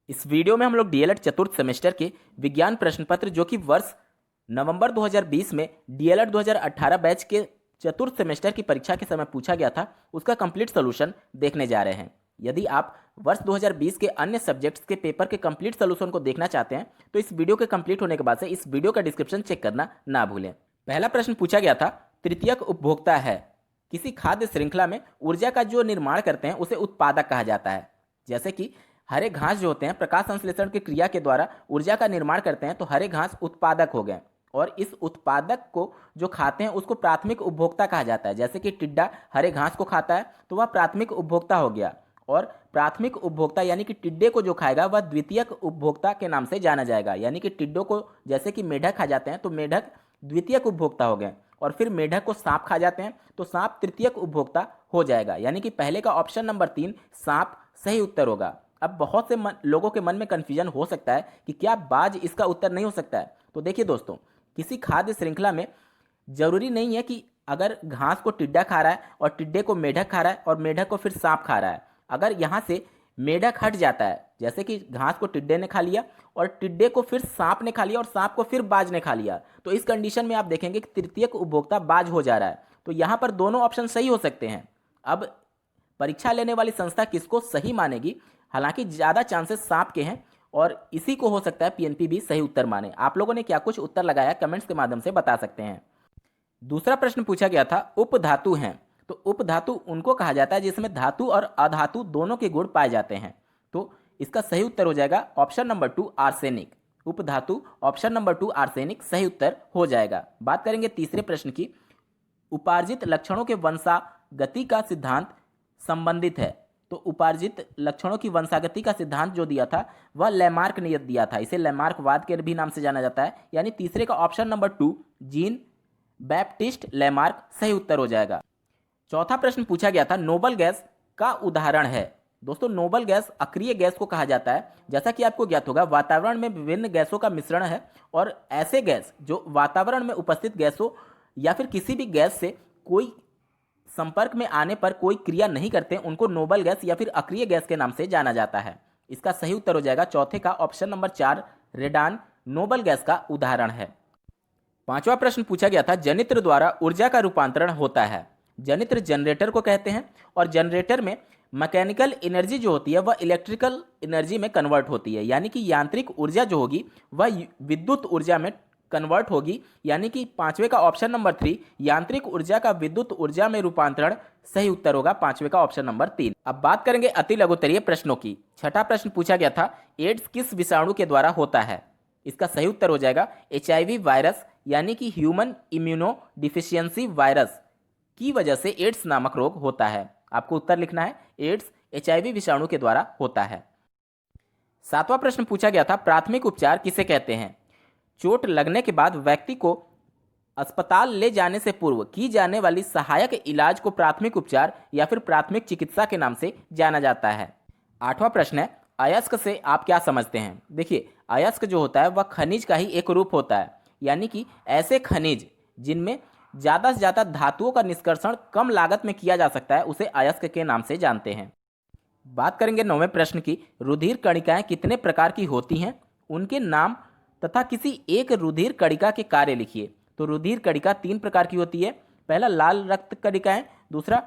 इस वीडियो में हम लोग डीएलएड चतुर्थ सेमेस्टर के विज्ञान प्रश्न पत्र जो कि वर्ष नवंबर 2020 में डीएलएड 2018 बैच के चतुर्थ सेमेस्टर की परीक्षा के समय पूछा गया था, उसका कंप्लीट सोल्यूशन देखने जा रहे हैं। यदि आप वर्ष 2020 के अन्य सब्जेक्ट्स के पेपर के कंप्लीट सोल्यूशन को देखना चाहते हैं तो इस वीडियो के कंप्लीट होने के बाद से इस वीडियो का डिस्क्रिप्शन चेक करना ना भूलें। पहला प्रश्न पूछा गया था, तृतीयक उपभोक्ता है। किसी खाद्य श्रृंखला में ऊर्जा का जो निर्माण करते हैं उसे उत्पादक कहा जाता है। जैसे कि हरे घास जो होते हैं प्रकाश संश्लेषण की क्रिया के द्वारा ऊर्जा का निर्माण करते हैं, तो हरे घास उत्पादक हो गए और इस उत्पादक को जो खाते हैं उसको प्राथमिक उपभोक्ता कहा जाता है। जैसे कि टिड्डा हरे घास को खाता है तो वह प्राथमिक उपभोक्ता हो गया, और प्राथमिक उपभोक्ता यानी कि टिड्डे को जो खाएगा वह द्वितीयक उपभोक्ता के नाम से जाना जाएगा। यानी कि टिड्डों को जैसे कि मेढक खा जाते हैं तो मेढक द्वितीयक उपभोक्ता हो गए, और फिर मेढक को सांप खा जाते हैं तो सांप तृतीयक उपभोक्ता हो जाएगा। यानी कि पहले का ऑप्शन नंबर 3 सांप सही उत्तर होगा। अब बहुत से लोगों के मन में कन्फ्यूजन हो सकता है कि क्या बाज इसका उत्तर नहीं हो सकता है। तो देखिए दोस्तों, किसी खाद्य श्रृंखला में जरूरी नहीं है कि अगर घास को टिड्डा खा रहा है और टिड्डे को मेढक खा रहा है और मेढक को फिर सांप खा रहा है, अगर यहाँ से मेढक हट जाता है, जैसे कि घास को टिड्डे ने खा लिया और टिड्डे को फिर सांप ने खा लिया और सांप को फिर बाज ने खा लिया, तो इस कंडीशन में आप देखेंगे कि तृतीयक उपभोक्ता बाज हो जा रहा है। तो यहाँ पर दोनों ऑप्शन सही हो सकते हैं। अब परीक्षा लेने वाली संस्था किसको सही मानेगी? हालांकि ज़्यादा चांसेस सांप के हैं और इसी को हो सकता है पीएनपी भी सही उत्तर माने। आप लोगों ने क्या कुछ उत्तर लगाया कमेंट्स के माध्यम से बता सकते हैं। दूसरा प्रश्न पूछा गया था, उपधातु हैं। तो उपधातु उनको कहा जाता है जिसमें धातु और अधातु दोनों के गुण पाए जाते हैं। तो इसका सही उत्तर हो जाएगा ऑप्शन नंबर 2 आर्सेनिक। उपधातु ऑप्शन नंबर 2 आर्सेनिक सही उत्तर हो जाएगा। बात करेंगे तीसरे प्रश्न की, उपार्जित लक्षणों के वंशागति का सिद्धांत संबंधित है। तो उपार्जित लक्षणों की वंशागति का सिद्धांत जो दिया था वह लैमार्क ने दिया था। इसे लैमार्कवाद के भी नाम से जाना जाता है। यानी तीसरे का option number 2 Jean Baptiste Lamarck सही उत्तर हो जाएगा। चौथा प्रश्न पूछा गया था, नोबल गैस का उदाहरण है। दोस्तों, नोबल गैस अक्रिय गैस को कहा जाता है। जैसा कि आपको ज्ञात होगा, वातावरण में विभिन्न गैसों का मिश्रण है और ऐसे गैस जो वातावरण में उपस्थित गैसों या फिर किसी भी गैस से कोई संपर्क में आने पर कोई क्रिया नहीं करते, उनको नोबल गैस या फिर अक्रिय गैस के नाम से जाना जाता है। इसका सही उत्तर हो जाएगा चौथे का option number 4 radon noble gas का उदाहरण है। पांचवा प्रश्न पूछा गया था, जनित्र द्वारा ऊर्जा का रूपांतरण होता है। जनित्र जनरेटर को कहते हैं और जनरेटर में मैकेनिकल एनर्जी जो होती है वह इलेक्ट्रिकल एनर्जी में कन्वर्ट होती है। यानी कि यांत्रिक ऊर्जा जो होगी वह विद्युत ऊर्जा में कन्वर्ट होगी। यानी कि पांचवे का ऑप्शन नंबर 3 यांत्रिक ऊर्जा का विद्युत ऊर्जा में रूपांतरण सही उत्तर होगा पांचवे का ऑप्शन नंबर 3। अब बात करेंगे अति लघुत्तरीय प्रश्नों की। छठा प्रश्न पूछा गया था, एड्स किस विषाणु के द्वारा होता है? इसका सही उत्तर हो जाएगा HIV वायरस, यानी कि ह्यूमन इम्यूनो डिफिशियंसी वायरस की वजह से एड्स नामक रोग होता है। आपको उत्तर लिखना है, एड्स HIV विषाणु के द्वारा होता है। सातवां प्रश्न पूछा गया था, प्राथमिक उपचार किसे कहते हैं? चोट लगने के बाद व्यक्ति को अस्पताल ले जाने से पूर्व की जाने वाली सहायक इलाज को प्राथमिक उपचार या फिर प्राथमिक चिकित्सा के नाम से जाना जाता है। आठवां प्रश्न है, अयस्क से आप क्या समझते हैं? देखिए, अयस्क जो होता है वह खनिज का ही एक रूप होता है। यानी कि ऐसे खनिज जिनमें ज़्यादा से ज़्यादा धातुओं का निष्कर्षण कम लागत में किया जा सकता है उसे अयस्क के नाम से जानते हैं। बात करेंगे 9वें प्रश्न की, रुधिर कणिकाएं कितने प्रकार की होती हैं? उनके नाम तथा किसी एक रुधिर कणिका के कार्य लिखिए। तो रुधिर कणिका 3 प्रकार की होती है। पहला लाल रक्त कणिकाएं, दूसरा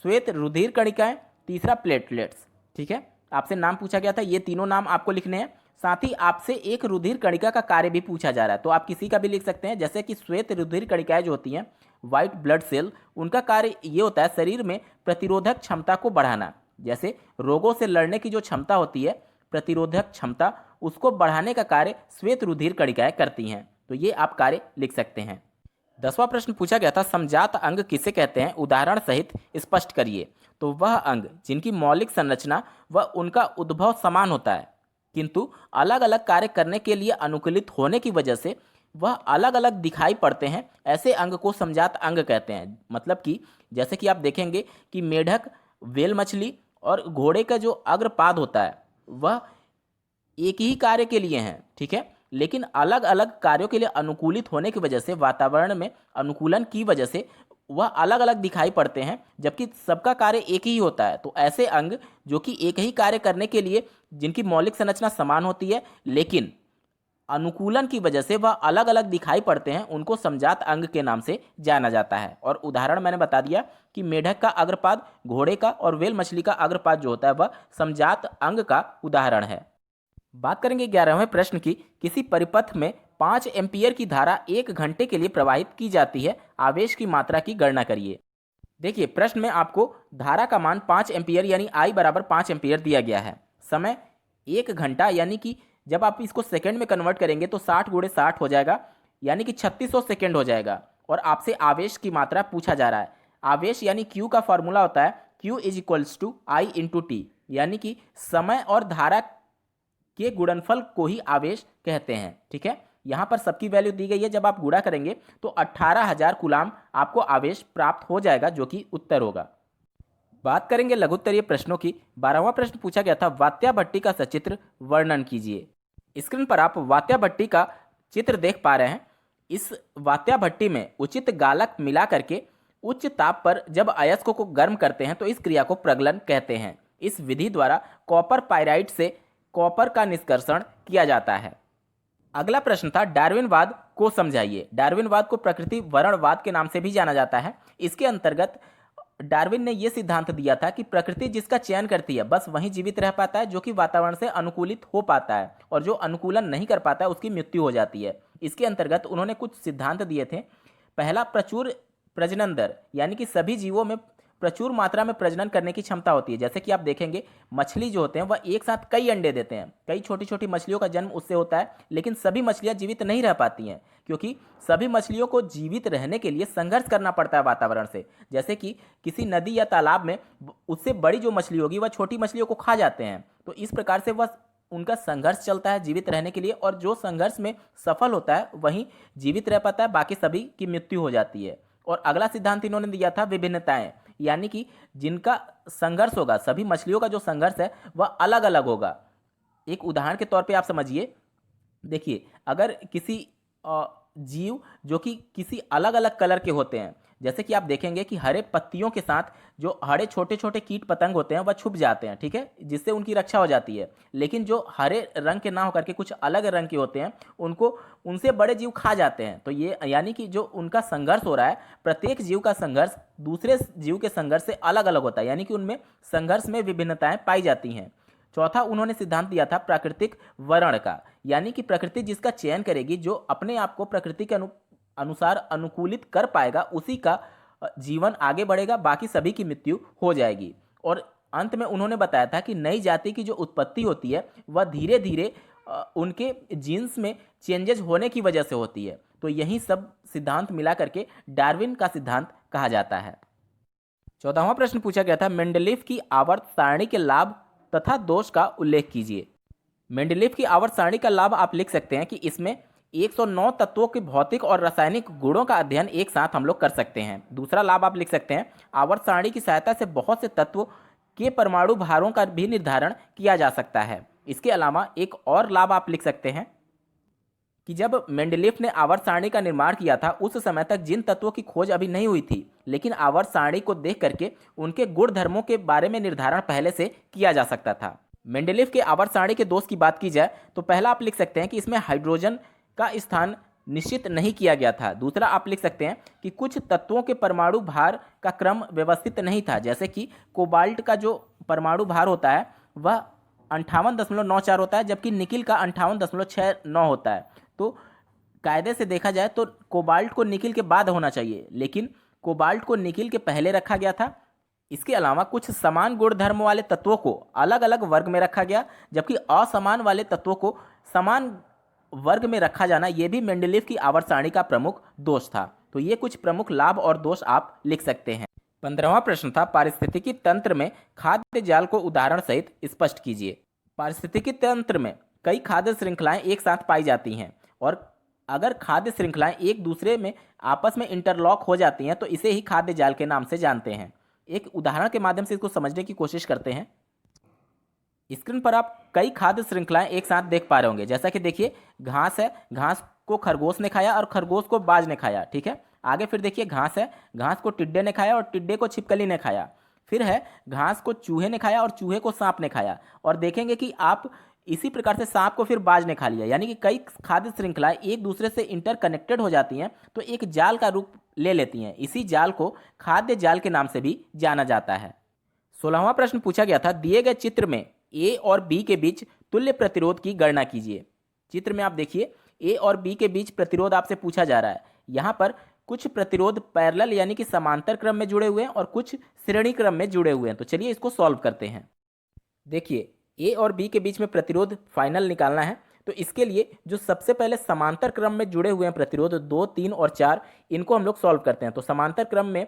श्वेत रुधिर कणिकाएं, तीसरा प्लेटलेट्स। ठीक है, आपसे नाम पूछा गया था, ये तीनों नाम आपको लिखने हैं। साथ ही आपसे एक रुधिर कणिका का कार्य भी पूछा जा रहा है, तो आप किसी का भी लिख सकते हैं। जैसे कि श्वेत रुधिर कणिकाएं जो होती हैं, व्हाइट ब्लड सेल, उनका कार्य ये होता है शरीर में प्रतिरोधक क्षमता को बढ़ाना। जैसे रोगों से लड़ने की जो क्षमता होती है, प्रतिरोधक क्षमता, उसको बढ़ाने का कार्य श्वेत रुधिर कणिकाएं करती हैं। तो ये आप कार्य लिख सकते हैं। 10वां प्रश्न पूछा गया था, समजात अंग किसे कहते हैं? उदाहरण सहित स्पष्ट करिए। तो वह अंग जिनकी मौलिक संरचना व उनका उद्भव समान होता है किंतु अलग अलग कार्य करने के लिए अनुकूलित होने की वजह से वह अलग अलग दिखाई पड़ते हैं, ऐसे अंग को समजात अंग कहते हैं। मतलब कि जैसे कि आप देखेंगे कि मेढक, व्हेल मछली और घोड़े का जो अग्रपाद होता है वह एक ही कार्य के लिए हैं, ठीक है, लेकिन अलग अलग कार्यों के लिए अनुकूलित होने की वजह से, वातावरण में अनुकूलन की वजह से वह अलग अलग दिखाई पड़ते हैं जबकि सबका कार्य एक ही होता है। तो ऐसे अंग जो कि एक ही कार्य करने के लिए जिनकी मौलिक संरचना समान होती है लेकिन अनुकूलन की वजह से वह अलग अलग दिखाई पड़ते हैं, उनको समजात अंग के नाम से जाना जाता है। और उदाहरण मैंने बता दिया कि मेढक का अग्रपाद, घोड़े का और व्हेल मछली का अग्रपाद जो होता है वह समजात अंग का उदाहरण है। बात करेंगे 11वें प्रश्न की। किसी परिपथ में 5 एम्पीयर की धारा 1 घंटे के लिए प्रवाहित की जाती है, आवेश की मात्रा की गणना करिए। देखिए, प्रश्न में आपको धारा का मान 5 एम्पीयर यानी I बराबर 5 एम्पीयर दिया गया है। समय 1 घंटा, यानी कि जब आप इसको सेकंड में कन्वर्ट करेंगे तो 60 गुणे 60 हो जाएगा, यानी कि 3600 सेकंड हो जाएगा। और आपसे आवेश की मात्रा पूछा जा रहा है। आवेश यानी Q का फॉर्मूला होता है Q is equals to I into T, यानी कि समय और धारा के गुणनफल को ही आवेश कहते हैं। ठीक है, यहां पर सबकी वैल्यू दी गई है। जब आप गुणा करेंगे तो 18,000 कूलाम आपको आवेश प्राप्त हो जाएगा, जो कि उत्तर होगा। बात करेंगे लघुत्तरीय प्रश्नों की। 12वां प्रश्न पूछा गया था, वात्या भट्टी का सचित्र वर्णन कीजिए। स्क्रीन पर आप वात्या भट्टी का चित्र देख पा रहे हैं। इस वात्या भट्टी में उचित गालक मिला करके उच्च ताप पर जब अयस्कों को गर्म करते हैं तो इस क्रिया को प्रगलन कहते हैं। इस विधि द्वारा कॉपर पाइराइट से कॉपर का निष्कर्षण किया जाता है। अगला प्रश्न था, डार्विनवाद को समझाइए। डार्विनवाद को प्रकृति वरणवाद के नाम से भी जाना जाता है। इसके अंतर्गत डार्विन ने यह सिद्धांत दिया था कि प्रकृति जिसका चयन करती है बस वही जीवित रह पाता है, जो कि वातावरण से अनुकूलित हो पाता है, और जो अनुकूलन नहीं कर पाता है उसकी मृत्यु हो जाती है। इसके अंतर्गत उन्होंने कुछ सिद्धांत दिए थे। पहला, प्रचुर प्रजनन दर, यानी कि सभी जीवों में प्रचुर मात्रा में प्रजनन करने की क्षमता होती है। जैसे कि आप देखेंगे मछली जो होते हैं वह एक साथ कई अंडे देते हैं। कई छोटी छोटी मछलियों का जन्म उससे होता है, लेकिन सभी मछलियां जीवित नहीं रह पाती हैं, क्योंकि सभी मछलियों को जीवित रहने के लिए संघर्ष करना पड़ता है वातावरण से। जैसे कि किसी नदी या तालाब में उससे बड़ी जो मछली होगी वह छोटी मछलियों को खा जाते हैं। तो इस प्रकार से वह उनका संघर्ष चलता है जीवित रहने के लिए, और जो संघर्ष में सफल होता है वही जीवित रह पाता है, बाकी सभी की मृत्यु हो जाती है। और अगला सिद्धांत इन्होंने दिया था विभिन्नताएं, यानी कि जिनका संघर्ष होगा, सभी मछलियों का जो संघर्ष है वह अलग अलग होगा। एक उदाहरण के तौर पे आप समझिए। देखिए, अगर किसी जीव जो कि किसी अलग अलग कलर के होते हैं, जैसे कि आप देखेंगे कि हरे पत्तियों के साथ जो हरे छोटे छोटे कीट पतंग होते हैं वह छुप जाते हैं, ठीक है, जिससे उनकी रक्षा हो जाती है। लेकिन जो हरे रंग के ना होकर के कुछ अलग रंग के होते हैं उनको उनसे बड़े जीव खा जाते हैं। तो ये यानी कि जो उनका संघर्ष हो रहा है, प्रत्येक जीव का संघर्ष दूसरे जीव के संघर्ष से अलग अलग होता है, यानी कि उनमें संघर्ष में विभिन्नताएं पाई जाती हैं। चौथा, उन्होंने सिद्धांत दिया था प्राकृतिक वर्ण का, यानी कि प्रकृति जिसका चयन करेगी, जो अपने आप को प्रकृति के अनुसार अनुकूलित कर पाएगा, उसी का जीवन आगे बढ़ेगा, बाकी सभी की मृत्यु हो जाएगी। और अंत में उन्होंने बताया था कि नई जाति की जो उत्पत्ति होती है वह धीरे धीरे उनके जीन्स में चेंजेस होने की वजह से होती है। तो यही सब सिद्धांत मिला करके डार्विन का सिद्धांत कहा जाता है। 14वां प्रश्न पूछा गया था, मेंडलीफ की आवर्त सारणी के लाभ तथा दोष का उल्लेख कीजिए। मेंडलीफ की आवर्त सारणी का लाभ आप लिख सकते हैं कि इसमें 109 तत्वों के भौतिक और रासायनिक गुणों का अध्ययन एक साथ हम लोग कर सकते हैं। दूसरा लाभ आप लिख सकते हैं, आवर्त सारणी की सहायता से बहुत से तत्वों के परमाणु भारों का भी निर्धारण किया जा सकता है। इसके अलावा एक और लाभ आप लिख सकते हैं कि जब मेंडलीफ ने आवर्त सारणी का निर्माण किया था उस समय तक जिन तत्वों की खोज अभी नहीं हुई थी, लेकिन आवर्त सारणी को देख करके उनके गुण धर्मों के बारे में निर्धारण पहले से किया जा सकता था। मेंडलीफ के आवर्त सारणी के दोष की बात की जाए तो पहला आप लिख सकते हैं कि इसमें हाइड्रोजन का स्थान निश्चित नहीं किया गया था। दूसरा आप लिख सकते हैं कि कुछ तत्वों के परमाणु भार का क्रम व्यवस्थित नहीं था, जैसे कि कोबाल्ट का जो परमाणु भार होता है वह 58.94 होता है, जबकि निकिल का 58.69 होता है। तो कायदे से देखा जाए तो कोबाल्ट को निकिल के बाद होना चाहिए, लेकिन कोबाल्ट को निकिल के पहले रखा गया था। इसके अलावा कुछ समान गुण धर्म वाले तत्वों को अलग अलग वर्ग में रखा गया, जबकि असमान वाले तत्वों को समान वर्ग में रखा जाना यह भी मेंडलीफ की आवर्त सारणी का प्रमुख दोष था। तो ये कुछ प्रमुख लाभ और दोष आप लिख सकते हैं। 15वां प्रश्न था, पारिस्थितिकी तंत्र में खाद्य जाल को उदाहरण सहित स्पष्ट कीजिए। पारिस्थितिकी तंत्र में कई खाद्य श्रृंखलाएं एक साथ पाई जाती हैं, और अगर खाद्य श्रृंखलाएं एक दूसरे में आपस में इंटरलॉक हो जाती हैं तो इसे ही खाद्य जाल के नाम से जानते हैं। एक उदाहरण के माध्यम से इसको समझने की कोशिश करते हैं। स्क्रीन पर आप कई खाद्य श्रृंखलाएं एक साथ देख पा रहे होंगे। जैसा कि देखिए, घास है, घास को खरगोश ने खाया और खरगोश को बाज ने खाया, ठीक है। आगे फिर देखिए घास है, घास को टिड्डे ने खाया और टिड्डे को छिपकली ने खाया। फिर है घास को चूहे ने खाया और चूहे को सांप ने खाया। और देखेंगे कि आप इसी प्रकार से सांप को फिर बाज ने खा लिया, यानी कि कई खाद्य श्रृंखलाएं एक दूसरे से इंटरकनेक्टेड हो जाती हैं तो एक जाल का रूप ले लेती हैं। इसी जाल को खाद्य जाल के नाम से भी जाना जाता है। 16वां प्रश्न पूछा गया था, दिए गए चित्र में ए और बी के बीच तुल्य प्रतिरोध की गणना कीजिए। चित्र में आप देखिए ए और बी के बीच प्रतिरोध आपसे पूछा जा रहा है। यहाँ पर कुछ प्रतिरोध पैरेलल यानी कि समांतर क्रम में जुड़े हुए हैं और कुछ श्रेणी क्रम में जुड़े हुए हैं। तो चलिए इसको सॉल्व करते हैं। देखिए ए और बी के बीच में प्रतिरोध फाइनल निकालना है, तो इसके लिए जो सबसे पहले समांतर क्रम में जुड़े हुए हैं प्रतिरोध 2, 3 और 4, इनको हम लोग सॉल्व करते हैं। तो समांतर क्रम में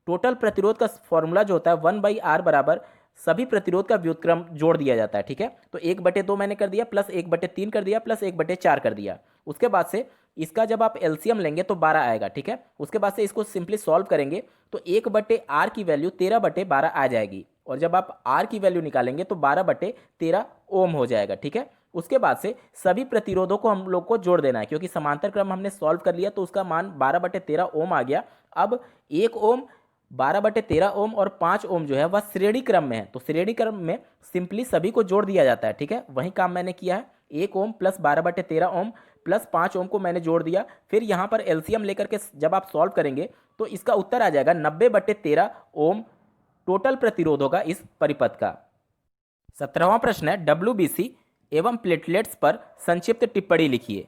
टोटल प्रतिरोध का फॉर्मूला जो होता है 1/r बराबर सभी प्रतिरोध का व्युत्क्रम जोड़ दिया जाता है। ठीक है, तो 1/2 मैंने कर दिया, प्लस 1/3 कर दिया, प्लस 1/4 कर दिया। उसके बाद से इसका जब आप एलसीएम लेंगे तो 12 आएगा। ठीक है, उसके बाद से इसको सिंपली सॉल्व करेंगे तो 1/r की वैल्यू 13/12 आ जाएगी। और जब आप r की वैल्यू निकालेंगे तो 12/13 ओम हो जाएगा। ठीक है, उसके बाद से सभी प्रतिरोधों को हम लोग को जोड़ देना है, क्योंकि समांतर क्रम हमने सॉल्व कर लिया तो उसका मान 12/13 ओम आ गया। अब 1 ओम, 12/13 ओम और 5 ओम जो है वह श्रेणी क्रम में है, तो श्रेणी क्रम में सिंपली सभी को जोड़ दिया जाता है। ठीक है, वही काम मैंने किया है। 1 ओम प्लस 12/13 ओम प्लस 5 ओम को मैंने जोड़ दिया। फिर यहाँ पर एलसीएम लेकर के जब आप सॉल्व करेंगे तो इसका उत्तर आ जाएगा 90/13 ओम टोटल प्रतिरोध होगा इस परिपथ का। 17वां प्रश्न है, WBC एवं प्लेटलेट्स पर संक्षिप्त टिप्पणी लिखिए।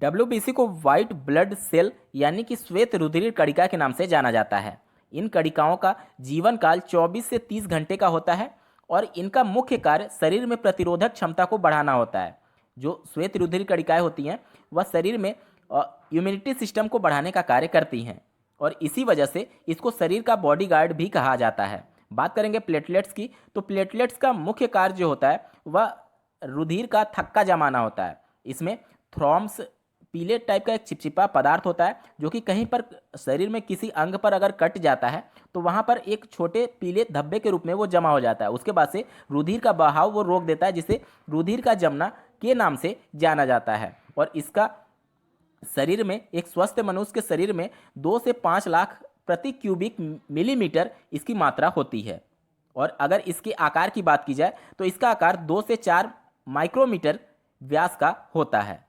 WBC को व्हाइट ब्लड सेल यानी कि श्वेत रुधिर कणिका के नाम से जाना जाता है। इन कणिकाओं का जीवन काल 24 से 30 घंटे का होता है और इनका मुख्य कार्य शरीर में प्रतिरोधक क्षमता को बढ़ाना होता है। जो श्वेत रुधिर कणिकाएं होती हैं वह शरीर में इम्यूनिटी सिस्टम को बढ़ाने का कार्य करती हैं और इसी वजह से इसको शरीर का बॉडीगार्ड भी कहा जाता है। बात करेंगे प्लेटलेट्स की, तो प्लेटलेट्स का मुख्य कार्य जो होता है वह रुधिर का थक्का जमाना होता है। इसमें थ्रॉम्ब्स पीले टाइप का एक चिपचिपा पदार्थ होता है जो कि कहीं पर शरीर में किसी अंग पर अगर कट जाता है तो वहाँ पर एक छोटे पीले धब्बे के रूप में वो जमा हो जाता है। उसके बाद से रुधिर का बहाव वो रोक देता है, जिसे रुधिर का जमना के नाम से जाना जाता है। और इसका शरीर में, एक स्वस्थ मनुष्य के शरीर में 2 से 5 लाख प्रति क्यूबिक मिलीमीटर इसकी मात्रा होती है। और अगर इसके आकार की बात की जाए तो इसका आकार 2 से 4 माइक्रोमीटर व्यास का होता है।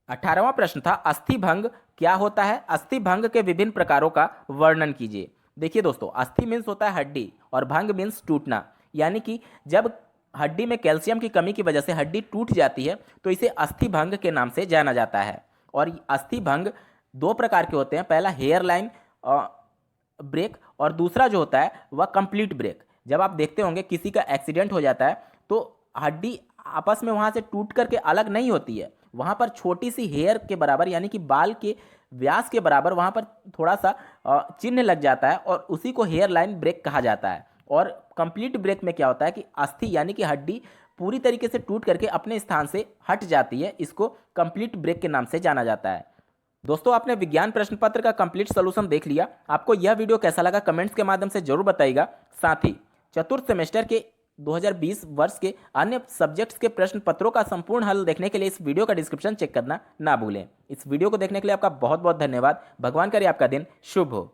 18वां प्रश्न था, अस्थिभंग क्या होता है? अस्थिभंग के विभिन्न प्रकारों का वर्णन कीजिए। देखिए दोस्तों, अस्थि मीन्स होता है हड्डी और भंग मीन्स टूटना, यानी कि जब हड्डी में कैल्शियम की कमी की वजह से हड्डी टूट जाती है तो इसे अस्थिभंग के नाम से जाना जाता है। और अस्थिभंग 2 प्रकार के होते हैं, पहला हेयर लाइन ब्रेक और दूसरा जो होता है वह कंप्लीट ब्रेक। जब आप देखते होंगे किसी का एक्सीडेंट हो जाता है तो हड्डी आपस में वहाँ से टूट करके अलग नहीं होती है, वहाँ पर छोटी सी हेयर के बराबर यानी कि बाल के व्यास के बराबर वहाँ पर थोड़ा सा चिन्ह लग जाता है और उसी को हेयर लाइन ब्रेक कहा जाता है। और कंप्लीट ब्रेक में क्या होता है कि अस्थि यानी कि हड्डी पूरी तरीके से टूट करके अपने स्थान से हट जाती है, इसको कंप्लीट ब्रेक के नाम से जाना जाता है। दोस्तों, आपने विज्ञान प्रश्न पत्र का कंप्लीट सोल्यूशन देख लिया। आपको यह वीडियो कैसा लगा कमेंट्स के माध्यम से जरूर बताइएगा। साथ ही चतुर्थ सेमेस्टर के 2020 वर्ष के अन्य सब्जेक्ट्स के प्रश्न पत्रों का संपूर्ण हल देखने के लिए इस वीडियो का डिस्क्रिप्शन चेक करना ना भूलें। इस वीडियो को देखने के लिए आपका बहुत बहुत धन्यवाद। भगवान करे आपका दिन शुभ हो।